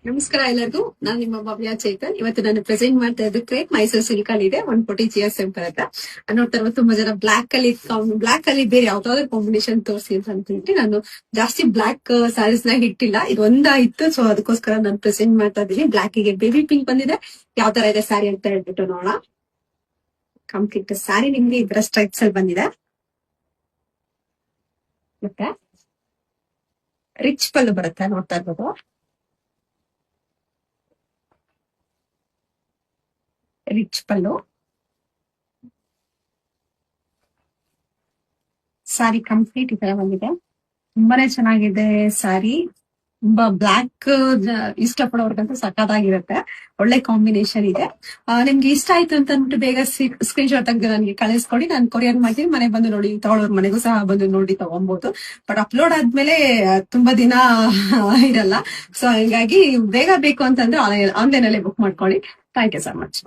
ನಮಸ್ಕಾರ ಎಲ್ಲರಿಗೂ. ನಾನು ನಿಮ್ಮ ಭವ್ಯ ಚೇತನ್. ಇವತ್ತು ನಾನು ಪ್ರೆಸೆಂಟ್ ಮಾಡ್ತಾ ಇದ್ದು ಕ್ರೇಪ್ ಮೈಸೂರು ಸಿಲ್ಕ್ ಅಲ್ಲಿ ಇದೆ 140 ಜಿಎಸ್ ಟೆಂಪರ್ ಹತ್ರ. ನೋಡ್ತಾ ಇರುವ ತುಂಬಾ ಜನ ಬ್ಲಾಕ್ ಅಲ್ಲಿ ಬೇರೆ ಯಾವ್ದಾದ್ರು ಕಾಂಬಿನೇಷನ್ ತೋರಿಸಿ ಅಂತ ಅಂದ್ಬಿಟ್ಟು ನಾನು ಜಾಸ್ತಿ ಬ್ಲಾಕ್ ಸ್ಯಾರೀಸ್ ನ ಇಟ್ಟಿಲ್ಲ. ಇದು ಒಂದಾಯ್ತು, ಸೊ ಅದಕ್ಕೋಸ್ಕರ ನಾನು ಪ್ರೆಸೆಂಟ್ ಮಾಡ್ತಾ ಇದ್ದೀನಿ. ಬ್ಲಾಕ್ ಗೆ ಬೇಬಿ ಪಿಂಕ್ ಬಂದಿದೆ. ಯಾವ ತರ ಇದೆ ಸ್ಯಾರಿ ಅಂತ ಹೇಳ್ಬಿಟ್ಟು ನೋಡೋಣ. ಕಂಪ್ಲೀಟ್ ಸ್ಯಾರಿ ನಿಮ್ಗೆ ಇದರ ಸ್ಟ್ರೈಪ್ಸ್ ಅಲ್ಲಿ ಬಂದಿದೆ. ಮತ್ತೆ ರಿಚ್ ಪಲ್ಲು ಬರುತ್ತೆ, ನೋಡ್ತಾ ಇರ್ಬೋದು. ರಿಚ್ ಪಲ್ಲು ಸಾರಿ ಕಂಪ್ಲೀಟ್ ಈ ತರ ಬಂದಿದೆ. ತುಂಬಾನೇ ಚೆನ್ನಾಗಿದೆ ಸಾರಿ. ತುಂಬಾ ಬ್ಲಾಕ್ ಇಷ್ಟಪಡೋರ್ಗಂತೂ ಸಖತ್ತಾಗಿರುತ್ತೆ. ಒಳ್ಳೆ ಕಾಂಬಿನೇಷನ್ ಇದೆ. ನಿಮ್ಗೆ ಇಷ್ಟ ಆಯ್ತು ಅಂತ ಅಂದ್ಬಿಟ್ಟು ಬೇಗ ಸ್ಕ್ರೀನ್ ಶಾಟ್ ತೆಗೆದು ನನಗೆ ಕಳಿಸ್ಕೊಡಿ. ನಾನು ಕೊರಿಯರ್ ಮಾಡ್ತೀನಿ. ಮನೆ ಬಂದು ನೋಡಿ ತಗೊಳ್ಳೋರ್ ಮನೆಗೂ ಸಹ ಬಂದು ನೋಡಿ ತಗೊಬಹುದು. ಬಟ್ ಅಪ್ಲೋಡ್ ಆದ್ಮೇಲೆ ತುಂಬಾ ದಿನ ಇರಲ್ಲ. ಸೊ ಹಂಗಾಗಿ ಬೇಗ ಬೇಕು ಅಂತಂದ್ರೆ ಆನ್ಲೈನ್ ಅಲ್ಲೇ ಬುಕ್ ಮಾಡ್ಕೊಳ್ಳಿ. Thank you so much.